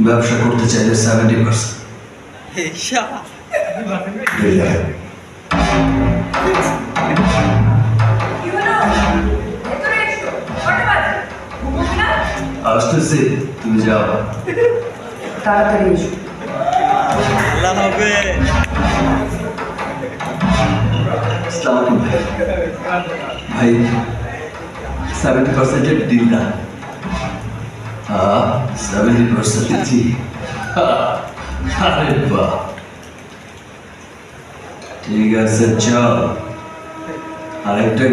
ব্যবসা করতে চাইলে 70%। আসতেছি, তুমি যাও। তাড়াতাড়ি এসো। আসসালামু আলাইকুম ভাই। 70% ডিল না। 70% জি। আরে বাহ, ঠিক আছে চল। আরেকটা